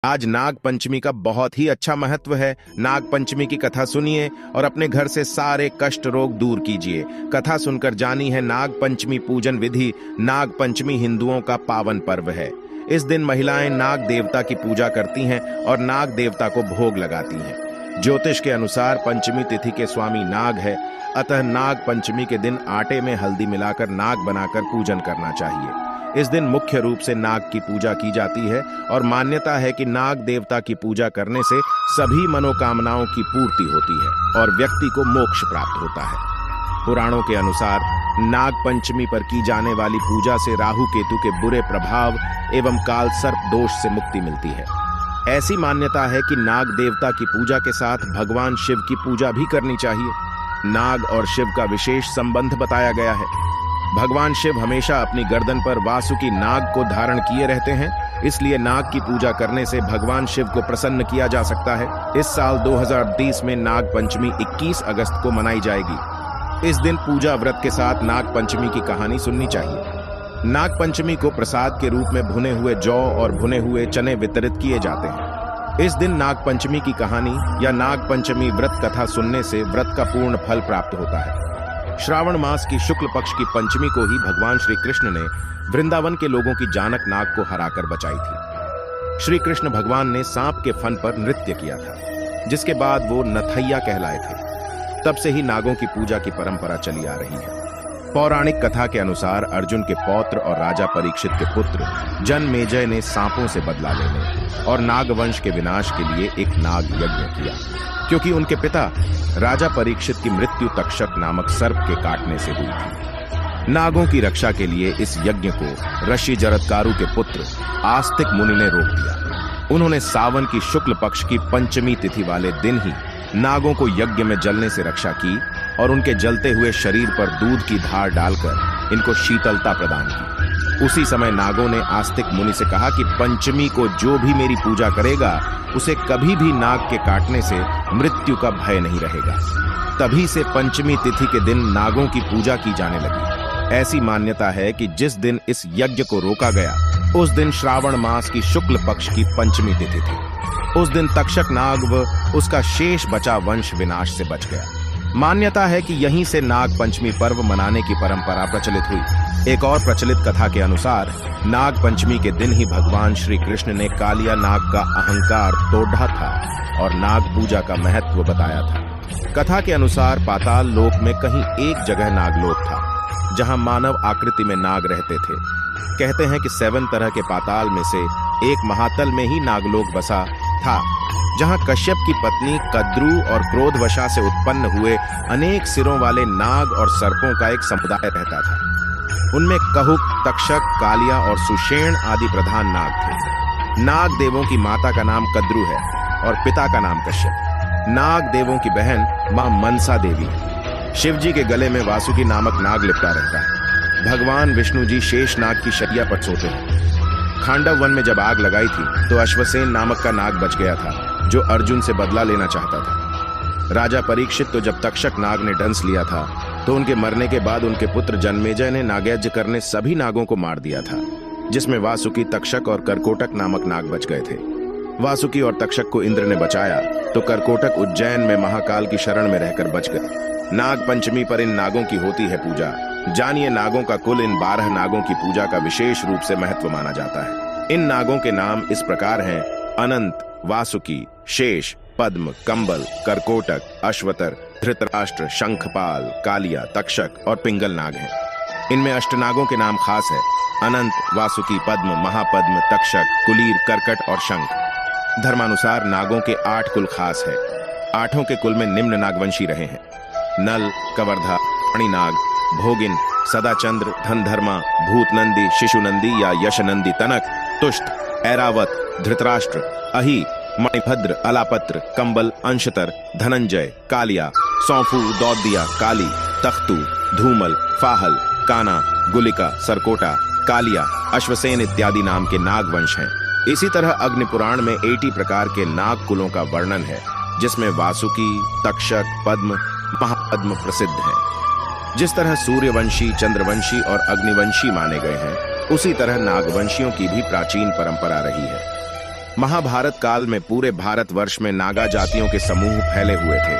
आज नाग पंचमी का बहुत ही अच्छा महत्व है। नाग पंचमी की कथा सुनिए और अपने घर से सारे कष्ट रोग दूर कीजिए। कथा सुनकर जानी है नाग पंचमी पूजन विधि। नाग पंचमी हिंदुओं का पावन पर्व है। इस दिन महिलाएं नाग देवता की पूजा करती हैं और नाग देवता को भोग लगाती हैं। ज्योतिष के अनुसार पंचमी तिथि के स्वामी नाग है, अतः नाग पंचमी के दिन आटे में हल्दी मिलाकर नाग बनाकर पूजन करना चाहिए। इस दिन मुख्य रूप से नाग की पूजा की जाती है और मान्यता है कि नाग देवता की पूजा करने से सभी मनोकामनाओं की पूर्ति होती है और व्यक्ति को मोक्ष प्राप्त होता है। पुराणों के अनुसार नाग पंचमी पर की जाने वाली पूजा से राहु केतु के बुरे प्रभाव एवं काल सर्प दोष से मुक्ति मिलती है। ऐसी मान्यता है कि नाग देवता की पूजा के साथ भगवान शिव की पूजा भी करनी चाहिए। नाग और शिव का विशेष संबंध बताया गया है। भगवान शिव हमेशा अपनी गर्दन पर वासुकी नाग को धारण किए रहते हैं, इसलिए नाग की पूजा करने से भगवान शिव को प्रसन्न किया जा सकता है। इस साल 2020 में नाग पंचमी 21 अगस्त को मनाई जाएगी। इस दिन पूजा व्रत के साथ नाग पंचमी की कहानी सुननी चाहिए। नाग पंचमी को प्रसाद के रूप में भुने हुए जौ और भुने हुए चने वितरित किए जाते हैं। इस दिन नाग पंचमी की कहानी या नाग पंचमी व्रत कथा सुनने से व्रत का पूर्ण फल प्राप्त होता है। श्रावण मास की शुक्ल पक्ष की पंचमी को ही भगवान श्री कृष्ण ने वृंदावन के लोगों की जानक नाग को हराकर बचाई थी। श्री कृष्ण भगवान ने सांप के फन पर नृत्य किया था, जिसके बाद वो नथैया कहलाए थे। तब से ही नागों की पूजा की परंपरा चली आ रही है। पौराणिक कथा के अनुसार अर्जुन के पौत्र और राजा परीक्षित के पुत्र जनमेजय ने सांपों से बदला लेने और नागवंश के विनाश के लिए एक नाग यज्ञ किया, क्योंकि उनके पिता राजा परीक्षित की मृत्यु तक्षक नामक सर्प के काटने से हुई थी। नागों की रक्षा के लिए इस यज्ञ को ऋषि जरत्कारु के पुत्र आस्तिक मुनि ने रोक दिया। उन्होंने सावन की शुक्ल पक्ष की पंचमी तिथि वाले दिन ही नागों को यज्ञ में जलने से रक्षा की और उनके जलते हुए शरीर पर दूध की धार डालकर इनको शीतलता प्रदान की। उसी समय नागों ने आस्तिक मुनि से कहा कि पंचमी को जो भी मेरी पूजा करेगा उसे कभी भी नाग के काटने से मृत्यु का भय नहीं रहेगा। तभी से पंचमी तिथि के दिन नागों की पूजा की जाने लगी। ऐसी मान्यता है कि जिस दिन इस यज्ञ को रोका गया उस दिन श्रावण मास की शुक्ल पक्ष की पंचमी तिथि थी। उस दिन तक्षक नाग व उसका शेष बचा वंश विनाश से बच गया। मान्यता है कि यहीं से नाग पंचमी पर्व मनाने की परंपरा प्रचलित हुई। एक और प्रचलित कथा के अनुसार नाग पंचमी के दिन ही भगवान श्री कृष्ण ने कालिया नाग का अहंकार तोड़ा था और नाग पूजा का महत्व बताया था। कथा के अनुसार पाताल लोक में कहीं एक जगह नागलोक था, जहां मानव आकृति में नाग रहते थे। कहते हैं कि 7 तरह के पाताल में से एक महातल में ही नागलोक बसा था, जहां कश्यप की पत्नी कद्रू और क्रोधवशा से उत्पन्न हुए अनेक सिरों वाले नाग और सर्पों का एक समुदाय रहता था। उनमें कहुक, तक्षक, कालिया और सुषेण आदि प्रधान नाग थे। नाग देवों की माता का नाम कद्रू है और पिता का नाम कश्यप। नाग देवों की बहन मां मनसा देवी है। शिवजी के गले में वासुकी नामक नाग लिपटा रहता है। भगवान विष्णु जी शेष नाग की शैया पर सोते हैं। खांडव वन में जब आग लगाई थी तो अश्वसेन नामक का नाग बच गया था, जो अर्जुन से बदला लेना चाहता था। राजा परीक्षित तो जब तक्षक नाग ने डंस लिया था तो उनके मरने के बाद उनके पुत्र जनमेजय ने नागयज्ञ करने सभी नागों को मार दिया था, जिसमें वासुकी, तक्षक और करकोटक नामक नाग बच गए थे। वासुकी और तक्षक को इंद्र ने बचाया तो करकोटक उज्जैन में महाकाल की शरण में रहकर बच गए। नाग पंचमी पर इन नागों की होती है पूजा। जानिए नागों का कुल इन 12 नागों की पूजा का विशेष रूप से महत्व माना जाता है। इन नागों के नाम इस प्रकार हैं: अनंत, वासुकी, शेष, पद्म, कंबल, करकोटक, अश्वतर, धृतराष्ट्र, शंखपाल, कालिया, तक्षक और पिंगल नाग हैं। इनमें अष्टनागों के नाम खास है: अनंत, वासुकी, पद्म, महापद्म, तक्षक, कुलीर, करकट और शंख। धर्मानुसार नागों के 8 कुल खास है। 8 के कुल में निम्न नागवंशी रहे हैं: नल, कवर्धा, मणिनाग, भोगिन, सदाचंद्र, धनधर्मा, भूतनंदी, शिशुनंदी या यशनंदी, तनक, तुष्ट, ऐरावत, धृतराष्ट्र, अहि, मणिभद्र, अलापत्र, कंबल, अंशतर, धनंजय, कालिया, सौंफू, दौदिया, काली, तख्तू, धूमल, फाहल, काना, गुलिका, सरकोटा, कालिया, अश्वसेन इत्यादि नाम के नागवंश हैं। इसी तरह अग्नि पुराण में 80 प्रकार के नाग कुलों का वर्णन है, जिसमें वासुकी, तक्षक, पद्म, महापद्म प्रसिद्ध हैं। जिस तरह सूर्यवंशी, चंद्रवंशी और अग्निवंशी माने गए हैं, उसी तरह नागवंशियों की भी प्राचीन परंपरा रही है। महाभारत काल में पूरे भारतवर्ष में नागा जातियों के समूह फैले हुए थे।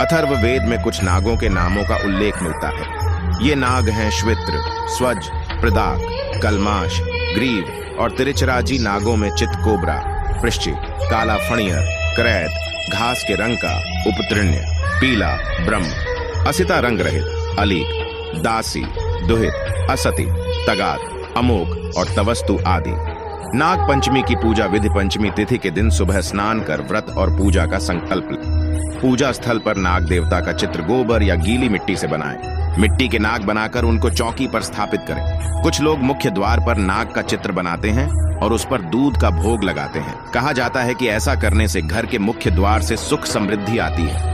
अथर्ववेद में कुछ नागों के नामों का उल्लेख मिलता है। ये नाग हैं श्वित्र, स्वज, प्रदाक, कलमाश, ग्रीव और तिरिचराजी नागों में चितकोबरा, पृश्चिक, काला फणियर, क्रैत, घास के रंग का, उपतृण्य, पीला, ब्रह्म, असिता रंग रहित, अलीक, दासी, दुहित, असति, तगात, अमोक और तवस्तु आदि। नाग पंचमी की पूजा विधि पंचमी तिथि के दिन सुबह स्नान कर व्रत और पूजा का संकल्प लें। पूजा स्थल पर नाग देवता का चित्र गोबर या गीली मिट्टी से बनाएं। मिट्टी के नाग बनाकर उनको चौकी पर स्थापित करें। कुछ लोग मुख्य द्वार पर नाग का चित्र बनाते हैं और उस पर दूध का भोग लगाते हैं। कहा जाता है कि ऐसा करने से घर के मुख्य द्वार से सुख समृद्धि आती है।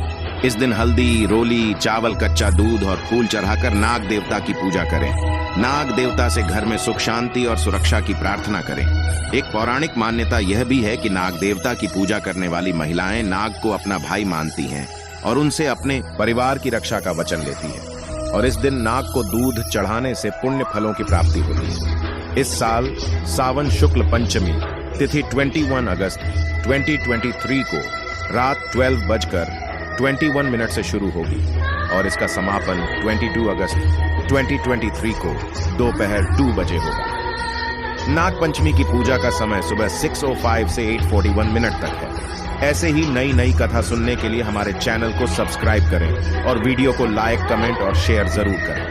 इस दिन हल्दी, रोली, चावल, कच्चा दूध और फूल चढ़ाकर नाग देवता की पूजा करें। नाग देवता से घर में सुख शांति और सुरक्षा की प्रार्थना करें। एक पौराणिक मान्यता यह भी है कि नाग देवता की पूजा करने वाली महिलाएं नाग को अपना भाई मानती हैं और उनसे अपने परिवार की रक्षा का वचन लेती हैं। और इस दिन नाग को दूध चढ़ाने से पुण्य फलों की प्राप्ति होती है। इस साल सावन शुक्ल पंचमी तिथि 21 अगस्त 2023 को रात 12:21 से शुरू होगी और इसका समापन 22 अगस्त 2023 को दोपहर 2 बजे होगा। नाग पंचमी की पूजा का समय सुबह 6:05 से 8:41 तक है। ऐसे ही नई नई कथा सुनने के लिए हमारे चैनल को सब्सक्राइब करें और वीडियो को लाइक, कमेंट और शेयर जरूर करें।